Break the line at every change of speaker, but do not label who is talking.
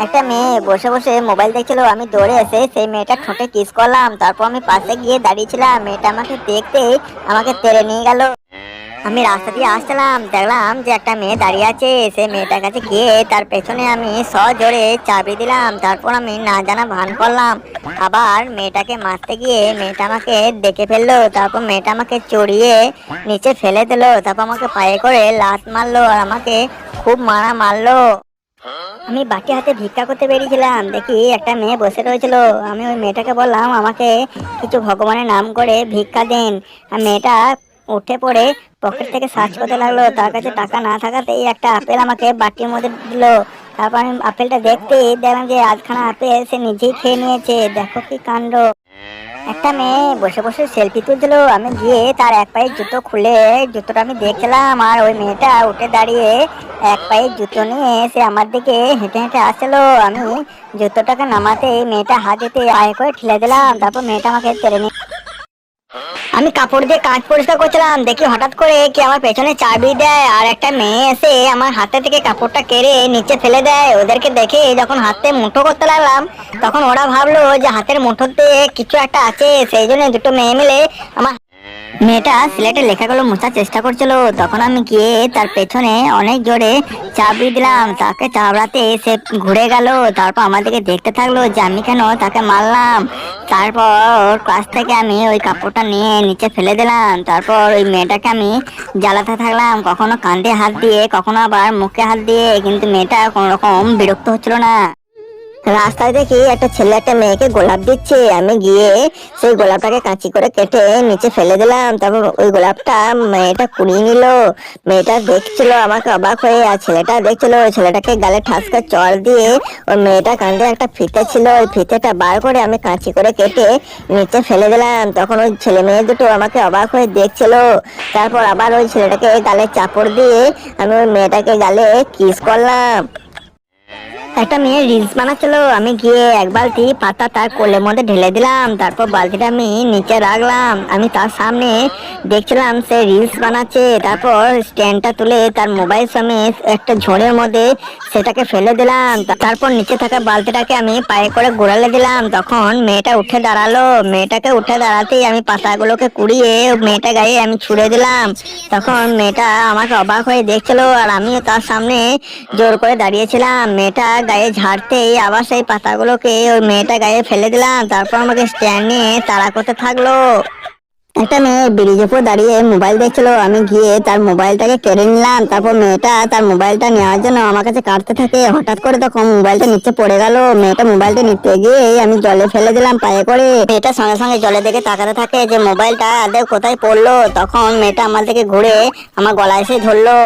একটা মেয়ে বসে বসে মোবাইল দেখছিল, আমি দৌড়ে এসে সেই মেয়েটার ঠোঁটে কিস করলাম। তারপর আমি পাশে গিয়ে দাঁড়িয়েছিলাম, মেয়েটা আমাকে দেখতেই আমাকে তেড়ে নিয়ে গেল। আমি রাস্তা দিয়ে আসছিলাম, দেখলাম যে একটা মেয়ে দাঁড়িয়ে আছে। সেই মেয়েটার কাছে গিয়ে তার পেছনে আমি সজোরে চাবি দিলাম। তারপর আমি না জানা ভান করলাম। আবার মেয়েটাকে মারতে গিয়ে মেয়েটা আমাকে দেখে ফেললো। তারপর মেয়েটা আমাকে চড়িয়ে নিচে ফেলে দিলো। তারপর আমাকে পায়ে করে লাথ মারলো আর আমাকে খুব মারলো। আমি বাটি হাতে ভিক্ষা করতে বেরিয়েছিলাম, দেখি একটা মেয়ে বসে রয়েছিল। আমি ওই মেয়েটাকে বললাম আমাকে কিছু ভগবানের নাম করে ভিক্ষা দিন। আর মেয়েটা উঠে পড়ে পকেট থেকে সার্চ করতে লাগলো। তার কাছে টাকা না থাকাতেই একটা আপেল আমাকে বাটির মধ্যে দিল। তারপর আমি আপেলটা দেখতেই দেখলাম যে আধখানা আপেল সে নিজেই খেয়ে নিয়েছে। দেখো কি কাণ্ড! একটা মেয়ে বসে বসে সেলফি তুলছিল, আমি গিয়ে তার এক পায়ের জুতো খুলে জুতোটা আমি দেখছিলাম। আর ওই মেয়েটা উঠে দাঁড়িয়ে এক পায়ের জুতো নিয়ে সে আমার দিকে হেঁটে হেঁটে আসছিল। আমি জুতোটাকে নামাতে মেয়েটা হাত দিতে আয় করে ঠেলে দিলাম। তারপর মেয়েটা আমাকে তেড়ে নিয়ে আমি কাপড় দিয়ে কাঁচ পরিষ্কার করছিলাম, দেখি হঠাৎ করে কি আমার পেছনে চাবি দেয় আর একটা মেয়ে এসে আমার হাতে থেকে কাপড়টা কেড়ে নিচে ফেলে দেয়। ওদেরকে দেখে যখন হাতে মুঠো করতে লাগলাম, তখন ওরা ভাবলো যে হাতের মুঠোতে কিছু একটা আছে, সেই জন্য দুটো মেয়ে মিলে আমার মেয়েটা সিলেটে লেখাগুলো মোছার চেষ্টা করছিল। তখন আমি গিয়ে তার পেছনে অনেক জোরে চাবড়ি দিলাম, তাকে চাবড়াতে সে ঘুরে গেল। তারপর আমাদেরকে দেখতে থাকলো যে আমি কেন তাকে মারলাম। তারপর ওর কাছ থেকে আমি ওই কাপড়টা নিয়ে নিচে ফেলে দিলাম। তারপর ওই মেয়েটাকে আমি জ্বালাতে থাকলাম, কখনো কাঁধে হাত দিয়ে কখনো আবার মুখে হাত দিয়ে, কিন্তু মেয়েটা কোনো রকম বিরক্ত হচ্ছিল না। রাস্তায় দেখি একটা ছেলে একটা মেয়েকে গোলাপ দিচ্ছে, আমি গিয়ে সেই গোলাপটাকে কাঁচি করে কেটে নিচে ফেলে দিলাম। তারপর ওই গোলাপটা মেয়েটা কুড়িয়ে নিল। মেয়েটা দেখছিল আমাকে অবাক হয়ে, আর ছেলেটা দেখছিল। ছেলেটাকে গালে ঠাস করে চড় দিয়ে ওই মেয়েটা কাঁধে একটা ফিতে ছিল, ওই ফিতেটা বার করে আমি কাঁচি করে কেটে নিচে ফেলে দিলাম। তখন ওই ছেলে মেয়ে দুটো আমাকে অবাক হয়ে দেখছিল। তারপর আবার ওই ছেলেটাকে গালে চাপড় দিয়ে আমি ওই মেয়েটাকে গালে কিস করলাম। একটা মেয়ে রিলস বানাচ্ছিল, আমি গিয়ে এক বালতি পাতা তার কোলের মধ্যে ঢেলে দিলাম। তারপর বালতিটা আমি নিচে রাখলাম, আমি তার সামনে দেখছিলাম সে রিলস বানাচ্ছে। তারপর স্ট্যান্ডটা তুলে তার মোবাইল সমেত একটা ঝোড়ের মধ্যে সেটাকে ফেলে দিলাম। তারপর নিচে থাকা বালতিটাকে আমি পায়ে করে ঘোরালে দিলাম। তখন মেয়েটা উঠে দাঁড়ালো, মেয়েটাকে উঠে দাঁড়াতেই আমি পাতাগুলোকে কুড়িয়ে মেয়েটা গায়ে আমি ছুড়ে দিলাম। তখন মেয়েটা আমাকে অবাক হয়ে দেখছিল, আর আমিও তার সামনে জোর করে দাঁড়িয়েছিলাম। মেয়েটা গায়ে ঝাড়তেই আবার সেই পাতাগুলোকে ওই মেয়েটা গায়ে ফেলে দিলাম। তারপর আমাকে স্ট্যান্ড নিয়ে তাড়া করতে থাকলো। একটা মেয়ে ব্রিজের উপর দাঁড়িয়ে মোবাইল দেখছিল, আমি গিয়ে তার মোবাইলটাকে কেড়ে নিলাম। তারপর মেয়েটা তার মোবাইলটা নেওয়ার জন্য আমার কাছে কাটতে থাকে। হঠাৎ করে তখন মোবাইলটা নিচে পড়ে গেল। মেয়েটা মোবাইলটা নিতে গিয়ে আমি জলে ফেলে দিলাম পায়ে করে। মেয়েটা সঙ্গে সঙ্গে জলের দিকে তাকাতে থাকে যে মোবাইলটা আদৌ কোথায় পড়লো। তখন মেয়েটা আমার দিকে ঘুরে আমার গলায় এসে ধরলো।